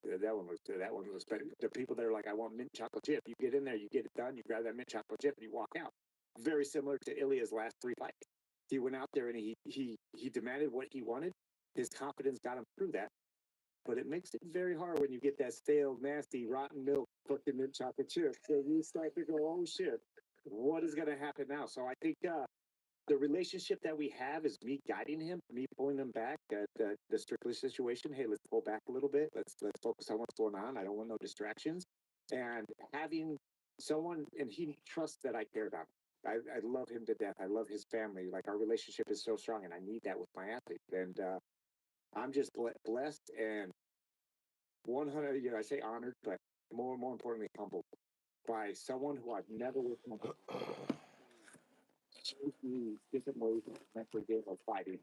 that one was good. That one was better. The people that are like, I want mint chocolate chip. You get in there, you get it done, you grab that mint chocolate chip, and you walk out. Very similar to Ilya's last three fights. He went out there and he demanded what he wanted. His confidence got him through that. But it makes it very hard when you get that stale, nasty, rotten milk fucking mint chocolate chip. So you start to go, oh shit, what is going to happen now? So I think the relationship that we have is me guiding him, me pulling him back. The Strictly situation. Hey, let's pull back a little bit. Let's focus on what's going on. I don't want no distractions. And having someone, and he trusts that I care about him. I love him to death. I love his family. Like our relationship is so strong, and I need that with my athlete. And I'm just blessed and 100. You know, I say honored, but more importantly, humbled by someone who I've never worked with. Shows me different ways of mental game of fighting,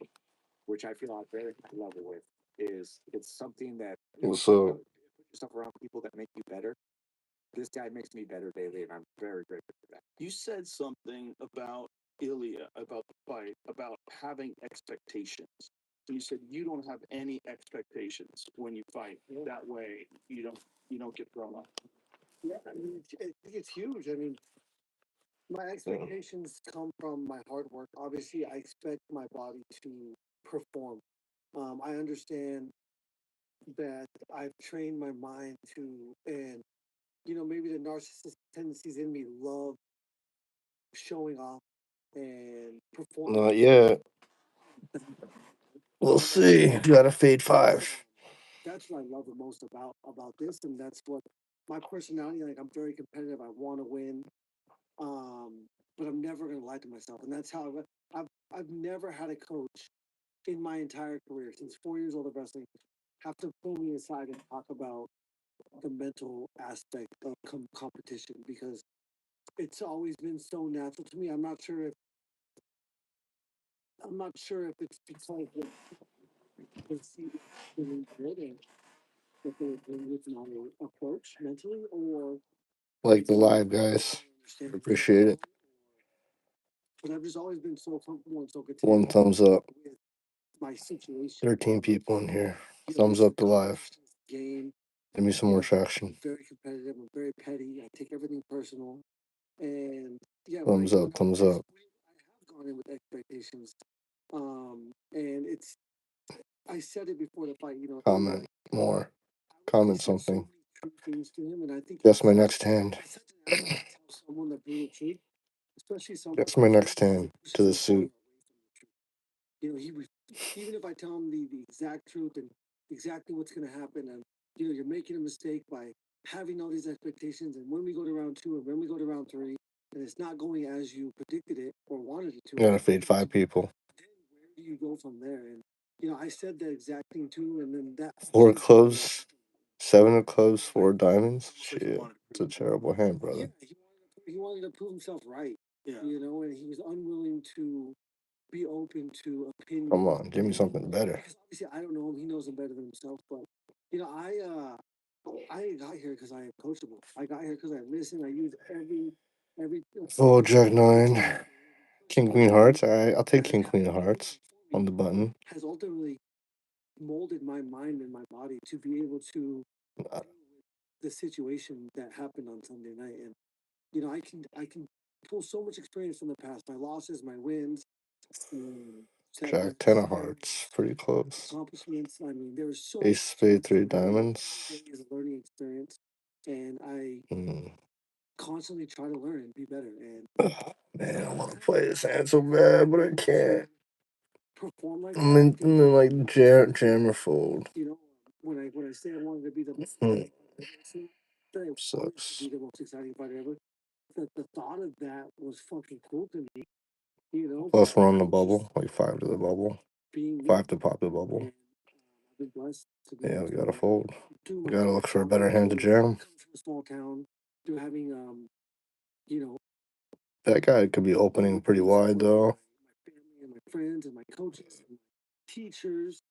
which I feel I'm very high level with. Is it's something that So put yourself around people that make you better. This guy makes me better daily, and I'm very grateful for that. You said something about Ilya, about the fight, about having expectations. You said you don't have any expectations when you fight. That way, you don't get thrown off. Yeah, I mean, it's huge. I mean, my expectations come from my hard work. Obviously, I expect my body to perform. I understand that I've trained my mind to, and maybe the narcissistic tendencies in me love showing off and performing. not yet. We'll see. You got to fade 5. That's what I love the most about this, and that's what my personality. Like I'm very competitive. I want to win, but I'm never going to lie to myself, and that's how I've never had a coach in my entire career since 4 years old of wrestling have to pull me aside and talk about the mental aspect of competition because it's always been so natural to me. I'm not sure if it's because they see it good that they with my approach mentally, or Like the live, guys. understand. Appreciate it. But I've just always been so comfortable and so content One thumbs up. with my situation. 13 people in here. Thumbs This is up the live. game. Give me some more I'm traction. very competitive. I'm very petty. I take everything personal. And yeah, Thumbs up. Thumbs up. I have gone in with expectations. And I said it before the fight, Comment more. I Comment said so something. many true things to him, and I think Guess my next hand. it's such an honor to tell someone the brutal truth, especially someone Guess my next hand to pushes the him farther suit. away from the truth. Even if I tell him the exact truth and exactly what's going to happen, and you're making a mistake by having all these expectations, and when we go to round two and when we go to round three, and it's not going as you predicted it or wanted it to, You gotta fade 5 people. then where do you go from there? And I said the exact thing too, and then that 4 clubs, 7 of clubs, 4 diamonds. Shit, it's a terrible hand, yeah, brother. he wanted to prove himself right. Yeah. And he was unwilling to be open to Come opinions. on, give me something better. Because obviously I don't know him; he knows him better than himself. But I got here because I am coachable. I got here because I listen. I use every Oh, Jack 9. King Queen Hearts. Alright, I'll take King Queen Hearts on the button. has ultimately molded my mind and my body to be able to deal with the situation that happened on Sunday night. And I can pull so much experience from the past, my losses, my wins, Jack 10 of Hearts. Pretty close. accomplishments. I mean, there was so Ace much Spade 3 diamonds. as a learning experience, and I constantly try to learn and be better. And Man, I want to play this hand so bad, but I can't. perform like I'm in like jammer fold. when I say I wanted to be the best, Mm, that I wanted to sucks. be the most exciting fighter ever. The thought of that was fucking cool to me. But Plus, we're on the bubble, like 5 to the bubble, being me, 5 to pop the bubble. and I've been blessed to be Yeah, able we to gotta fold. do We my gotta thing. look for a better hand to jam. Come from a small town, to having you know, That guy could be opening pretty wide though. my family and my friends and my coaches and teachers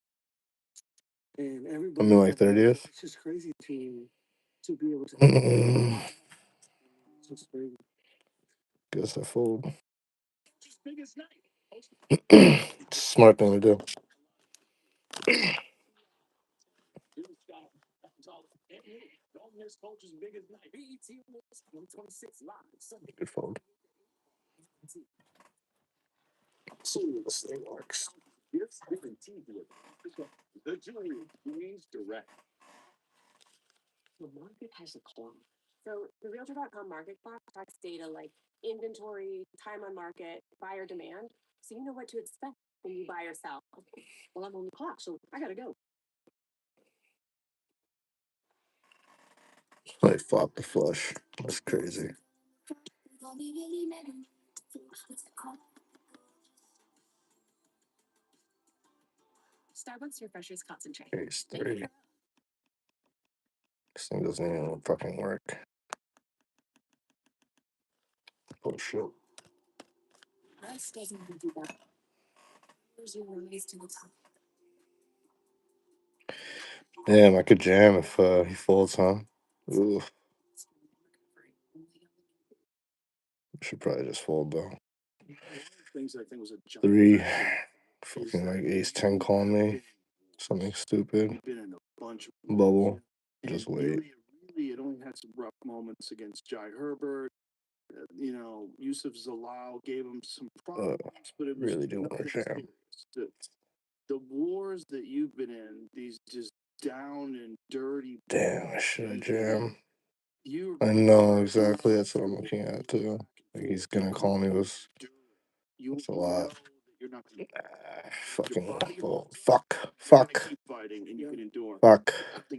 and I'm everybody. in like 30th. It's just crazy to be able to. It's just crazy. Guess I fold. Smart thing to do. Don't miss Coach's biggest night. BET Awards 2026 live Sunday. Good fold. See this thing works. Gifts guaranteed with the Jewelry Queens Direct. The market has a clock. So the Realtor.com market clock tracks data like inventory, time on market, buyer demand, so you know what to expect when you buy or sell. Well, I'm on the clock, so I gotta go. I flopped the flush. That's crazy. Starbucks refreshers concentrate. Ace 3. This thing doesn't even fucking work. Oh shit. Press doesn't do that. Here's your raise to the top. Damn, I could jam if he folds, huh? Ooh. Should probably just fold though. Things I think was a giant 3. lesson Fucking like ace 10 call me. Something stupid. been in a bunch of Bubble. and Just wait. really, it only had some rough moments against Jai Herbert. Yusuf Zalal gave him some problems, but it was Really do want to nothing jam. serious. The wars that you've been in, these just down and dirty. Damn, I should have jammed. You. I know exactly. That's what I'm looking at too. Like he's gonna call me with. That's a lot. You're not gonna Fucking fold. Fuck. keep fighting, and you can endure. Fuck.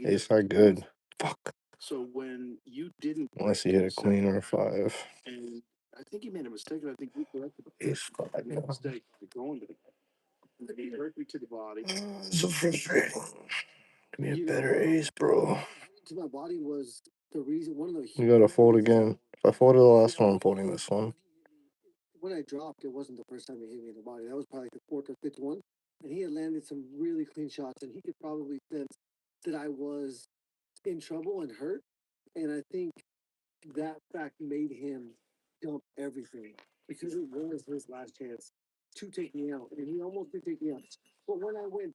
Ace high good. Fuck. So when you didn't, Unless he hit a queen or a 5. and I think he made a mistake, and I think we corrected Ace 5. the mistake by going to the. He hurt me to the body. So frustrating. Give me a better ace, bro. To my body was the reason. One of the. You gotta fold again. If I folded the last one, I'm folding this one. When I dropped, it wasn't the first time he hit me in the body. That was probably the fourth or fifth one, and he had landed some really clean shots, and he could probably sense that I was in trouble and hurt, and I think that fact made him dump everything because it was his last chance to take me out, and he almost did take me out. But when I went,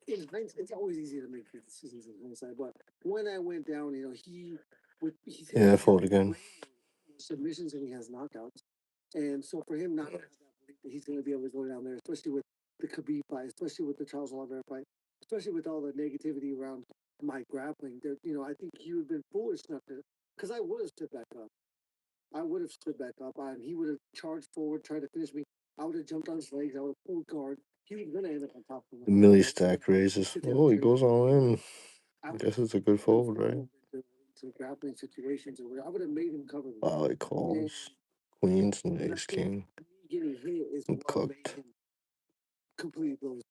in hindsight, it's always easy to make these decisions in hindsight. But when I went down, Yeah, fold again. submissions and he has knockouts, and so for him not to have that belief that he's going to be able to go down there, especially with the Khabib fight, especially with the Charles Oliveira fight, especially with all the negativity around my grappling, there, I think he would have been foolish enough to, because I would have stood back up. I would have stood back up, and he would have charged forward, tried to finish me. I would have jumped on his legs. I would have pulled guard. He was going to end up on top of me. The milli stack raises. Oh, he goes all in. I guess it's a good fold, right? To grappling situations, or I would have made him cover me. Wow, he calls. Queens and ace king. Getting hit is I'm what cooked. made him complete those,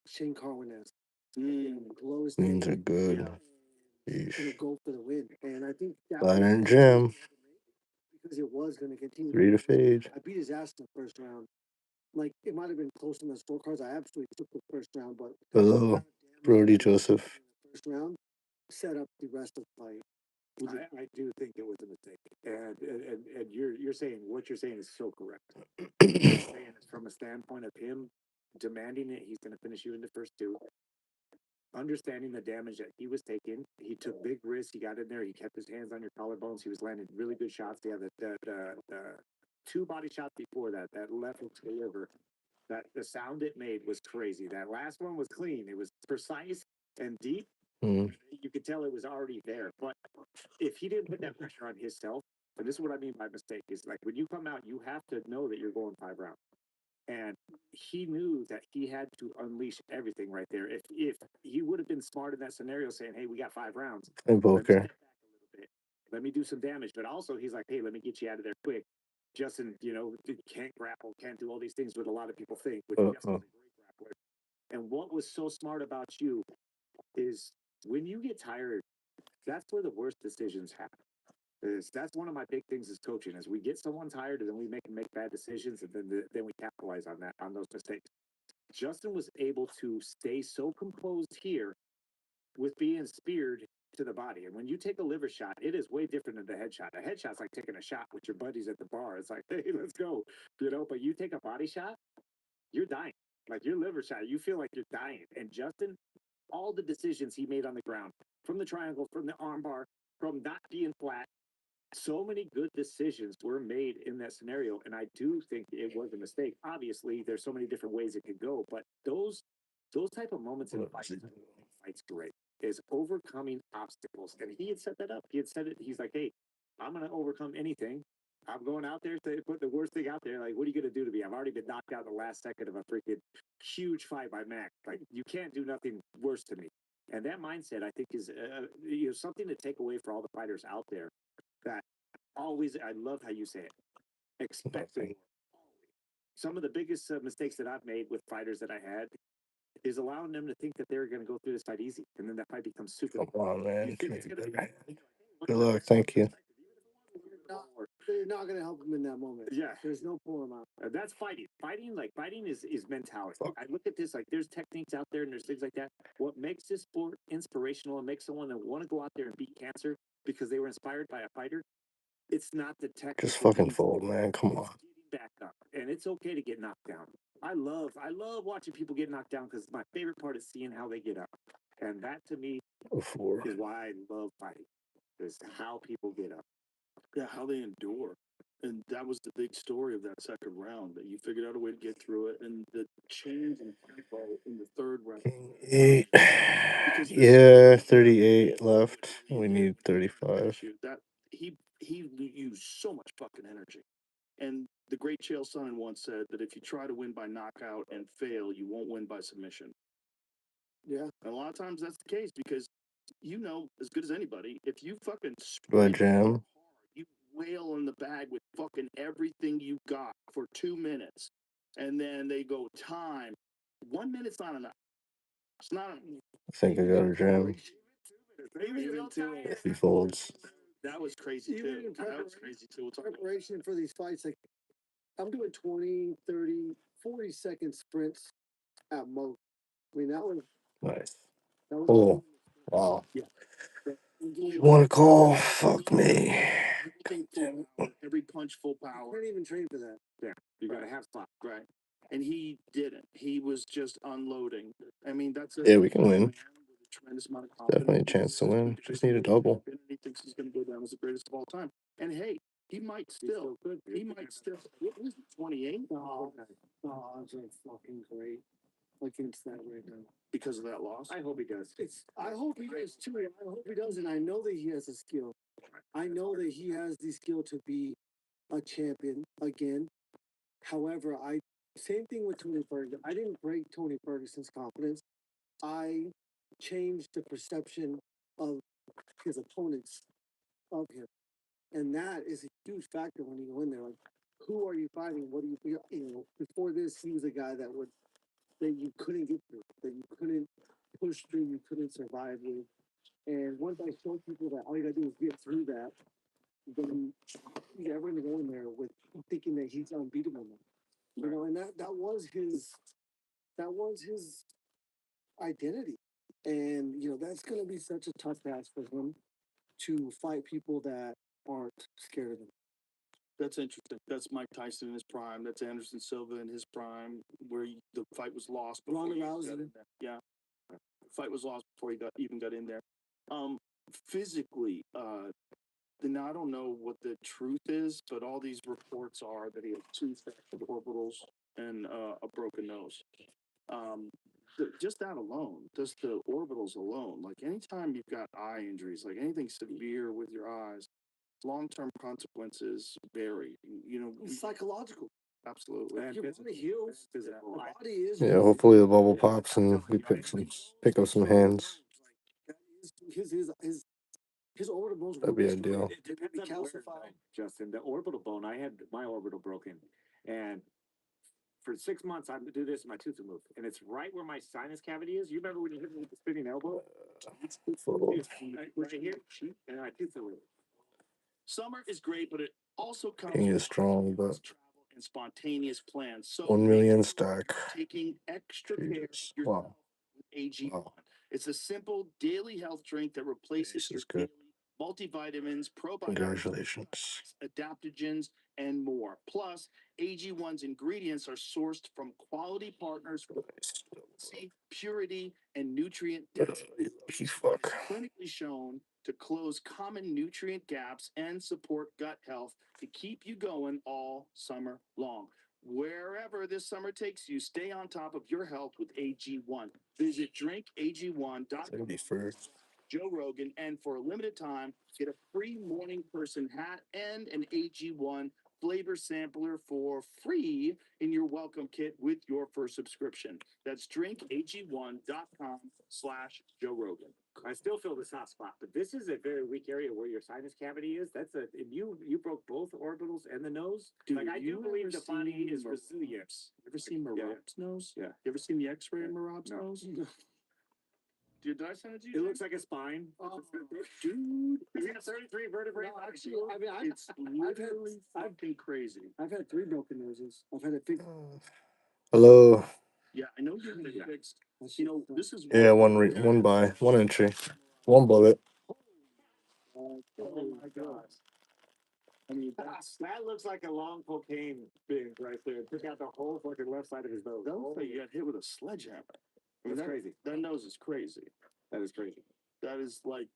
Shane Carwin-esque. Queens are good. Gonna go for the win, and I think that Flat and jam. because it was going to continue. 3 to fade. I beat his ass in the first round. Like it might have been close in the scorecards. I absolutely took the first round, but Oh, Brody Joseph. First round set up the rest of the fight. I do think it was a mistake, and you're saying what you're saying is so correct. Saying it's from a standpoint of him demanding it, he's going to finish you in the first 2. Understanding the damage that he was taking, he took big risks. He got in there. He kept his hands on your collarbones. He was landing really good shots. Yeah, the 2 body shots before that left hook to the liver. That the sound it made was crazy. That last one was clean. It was precise and deep. You could tell it was already there. But if he didn't put that pressure on himself, and this is what I mean by mistake, is like when you come out, you have to know that you're going 5 rounds. And he knew that he had to unleash everything right there. If he would have been smart in that scenario, saying, "Hey, we got 5 rounds, And poker. let me do some damage," but also he's like, "Hey, let me get you out of there quick." Justin, can't grapple, can't do all these things what a lot of people think, which Justin's a great grappler. And what was so smart about you is when you get tired, that's where the worst decisions happen. That's one of my big things as coaching is we get someone tired and then we make them make bad decisions and then we capitalize on those mistakes. Justin was able to stay so composed here with being speared to the body. And when you take a liver shot, it is way different than the headshot. A headshot's like taking a shot with your buddies at the bar. It's like, hey, let's go. But you take a body shot, you're dying. Like your liver shot, you feel like you're dying. And Justin all the decisions he made on the ground, from the triangle, from the armbar, from not being flat. So many good decisions were made in that scenario, and I do think it was a mistake. Obviously, there's so many different ways it could go, but those type of moments in fights great is overcoming obstacles, and he had set that up. He had said it. He's like, "Hey, I'm going to overcome anything. I'm going out there to put the worst thing out there. Like, what are you going to do to me? I've already been knocked out in the last second of a freaking huge fight by Mac. Like, you can't do nothing worse to me." And that mindset, I think, is something to take away for all the fighters out there. That always, I love how you say it. Expect the some of the biggest mistakes that I've made with fighters that I had is allowing them to think that they're going to go through this fight easy, and then that fight becomes super. Come on, man. Good luck. Thank you. They're not going to help him in that moment. Yeah, there's no pulling him out. That's fighting. Fighting is mentality. I look at this like there's techniques out there and there's things like that. What makes this sport inspirational and makes someone that want to go out there and beat cancer because they were inspired by a fighter, it's not the technique. Just fucking fold, man. Come on. Back up, and it's okay to get knocked down. I love watching people get knocked down because my favorite part is seeing how they get up, and that to me is why I love fighting. Is how people get up. Yeah, how they endure. And that was the big story of that second round, that you figured out a way to get through it, and the change in tempo in the third round. King 8. Yeah, 38 left. We need 35. That he used so much fucking energy. And the great Chael Sonnen once said that if you try to win by knockout and fail, you won't win by submission. Yeah. And a lot of times that's the case because as good as anybody, if you fucking Jam. you wail in the bag with fucking everything you got for 2 minutes, and then they go time. 1 minute's not enough. It's not. I think I got a jam. If he folds. That was crazy too. That was crazy too. Preparation for these fights, like I'm doing 20, 30, 40-second sprints at most. I mean, that was nice. That was cool. Wow. Yeah. You want to call? Fuck me. Every punch full power. You can't even train for that. Yeah, you gotta have fun. Right. And he didn't. He was just unloading. I mean, that's Yeah, we can win. Tremendous amount of Definitely a chance to win. Just need a double. He thinks he's going to go down as the greatest of all time. And hey, he might still. He might still. What was it? 28? Oh, odds are fucking great against that right now. Because of that loss? I hope he does. I hope he does too. I hope he does, and I know that he has the skill. I know that he has the skill to be a champion again. However, same thing with Tony Ferguson. I didn't break Tony Ferguson's confidence. I changed the perception of his opponents of him. And that is a huge factor when you go in there. Like, who are you fighting? What do you before this, he was a guy that you couldn't get through, that you couldn't push through, you couldn't survive with. And once I showed people that all you gotta do is get through that, then everyone to go in there with thinking that he's unbeatable now. You know, and that was his identity. And that's gonna be such a tough task for him to fight people that aren't scared of him. That's interesting. That's Mike Tyson in his prime. That's Anderson Silva in his prime, where the fight was lost. Ronda Rousey. Yeah, the fight was lost before he even got in there. Physically, then I don't know what the truth is, but all these reports are that he has 2 fractured orbitals and a broken nose. Just that alone, just the orbitals alone, like anytime you've got eye injuries, like anything severe with your eyes, long-term consequences vary. It's psychological. Absolutely. Your body heals. Physical. The body is. Yeah, hopefully the bubble pops and we pick up some hands. His orbital bones. That'd be ideal. It depends on calcified. Justin, the orbital bone. I had my orbital broken, and for 6 months I would do this, and my tooth would move, and it's right where my sinus cavity is. You remember when you hit me with the spinning elbow? It's right here, and my tooth would move. Summer is great, but it also comes King is strong, but travel and spontaneous plans. So 1 million stack. taking extra care Jesus. Wow. AG1. Wow. It's a simple daily health drink that replaces This is good. multivitamins, probiotics, Congratulations. adaptogens, and more. Plus, AG1's ingredients are sourced from quality partners for purity and nutrient density. Lucky fuck. Clinically shown to close common nutrient gaps and support gut health to keep you going all summer long. Wherever this summer takes you, stay on top of your health with AG1. Visit drinkag1.com. 31st. Joe Rogan, and for a limited time, get a free morning person hat and an AG1 flavor sampler for free in your welcome kit with your first subscription. That's drinkag1.com/Joe Rogan. I still feel the soft spot, but this is a very weak area where your sinus cavity is. That's a if you broke both orbitals and the nose. Dude, like I do believe the body is resilient. Ever seen Marab's nose? Yeah. You ever seen the X-ray of Marab's No. nose? Dude, did I send it to you? It looks like a spine. Dude, He's got 33 vertebrae. No, actually, I mean, it's literally fucking crazy. I've had 3 broken noses. I've had it fixed. Hello. Yeah, I know you're gonna get fixed. That You know, shit this is Yeah, one by one entry, one bullet. Oh my god. I mean, that looks like a long cocaine binge right there. Took out the whole fucking left side of his nose. that looks like you got hit with a sledgehammer. I mean, That's crazy. That nose is crazy. That is crazy. That is like,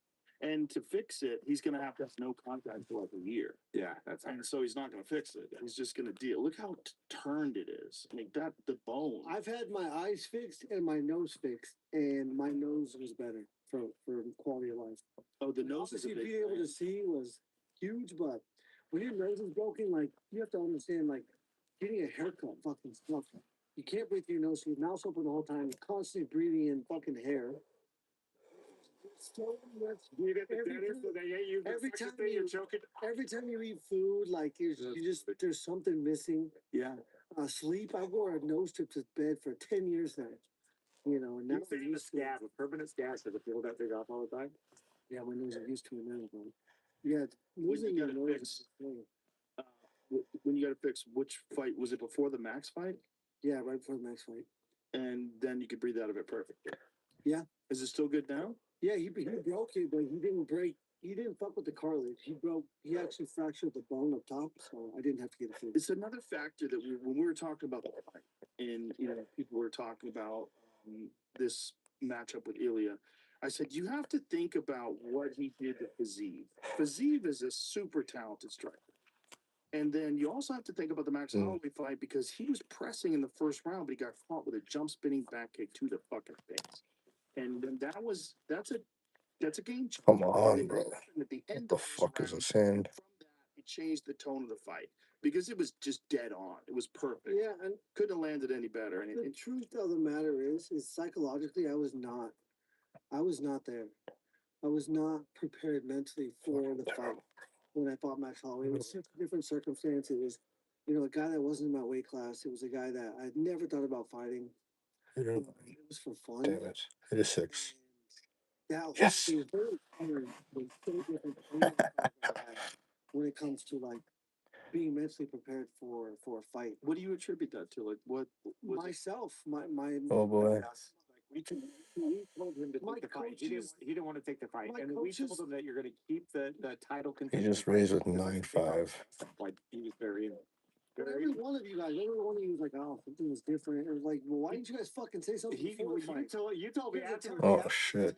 and to fix it, he's gonna have to have no contact for like a year. Yeah, that's And so he's not gonna fix it. He's just gonna deal. Look how turned it is. I mean, that the bone. I've had my eyes fixed and my nose fixed, and my nose was better for quality of life. Oh, the nose is a Obviously, big being able thing. to see was huge, but when your nose is broken, like you have to understand, like getting a haircut fucking sucks. You can't breathe through your nose, so your mouth's open the whole time. You're constantly breathing in fucking hair. So much. You get the Every dentist, time- and they get you. every the second time day you're you- choking. Every time you eat food, like you just there's something missing. Yeah. Sleep. I wore a nose strip to bed for 10 years now. You know, and now You I'm saying a used to it. scab, a permanent scab, so the people that big off all the time. Yeah, my nose is used to it now, bro. Yeah, you losing your got it nose fixed. is insane. When you got to fix which fight was it before the Max fight? Yeah, right before the next fight. And then you could breathe out of it perfectly. Yeah. Is it still good now? Yeah, he broke it, but he didn't break. He didn't fuck with the cartilage. He actually fractured the bone up top, so I didn't have to get it fixed. It's another factor that when we were talking about the fight, and people were talking about this matchup with Ilya. I said you have to think about what he did to Fiziev. Fiziev is a super talented striker. And then you also have to think about the Max Holloway fight because he was pressing in the first round, but he got caught with a jump spinning back kick to the fucking face. And then that's a game changer. Come on, And bro. what happened at the end What the of this fuck is round, this hand? from that, it changed the tone of the fight because it was just dead on. It was perfect. Yeah, and Couldn't have landed any better. And the truth of the matter is psychologically, I was not there. I was not prepared mentally for the fight when I fought Max Holloway. It was such a different circumstance. It was, a guy that wasn't in my weight class. It was a guy that I'd never thought about fighting. It was for fun. Damn it. It is 6. Yeah, Yes. it was very tiring. It was so different from any other fight I've ever had when it comes to like being mentally prepared for a fight. what do you attribute that to? Like what was it? Myself, my Oh boy. We told him to My take the fight. He coaches- didn't want to take the fight, my and we told coaches- him that you're going to keep the title He contender. just raised with 9-5. Like he was very. every one of you guys, every one of you was like, "Oh, something was different." It was like, well, why didn't you guys fucking say something before the fight? You told me Because the afterwards. Oh shit.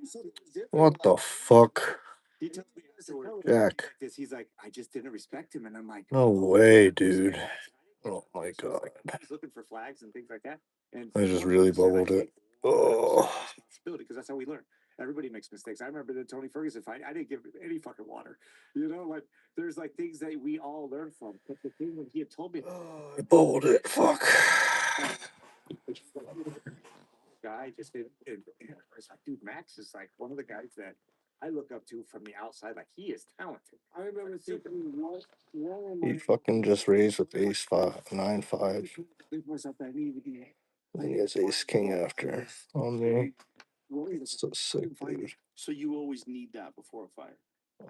Something was different. What the fuck? He tells me afterwards. Jack. Like this, he's like, I just didn't respect him, and I'm like, No way, dude. Oh my god. He's looking for flags and things like that. And I just really bubbled it. Oh. responsibility because that's how we learn. Everybody makes mistakes. I remember the Tony Ferguson fight. I didn't give him any fucking water. Like there's like things that we all learn from. But the thing when he had told me, I bubbled it. Fuck. guy just it's like, dude, Max is like one of the guys that I look up to from the outside. Like he is talented. I remember thinking, what am He I? fucking just raised with ace 5, 9-5. Believe myself that I need to be. And he has ace king after on me. It's so sick, dude. So you always need that before a fight.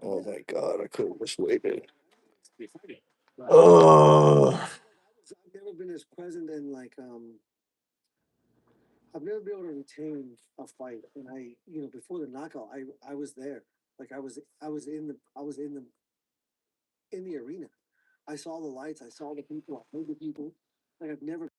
Oh my god, I could have just waited. Be fighting. Oh. I've never been as present and like I've never been able to retain a fight. And before the knockout, I was there. Like I was in the arena. I saw the lights. I saw the people. I heard the people. Like I've never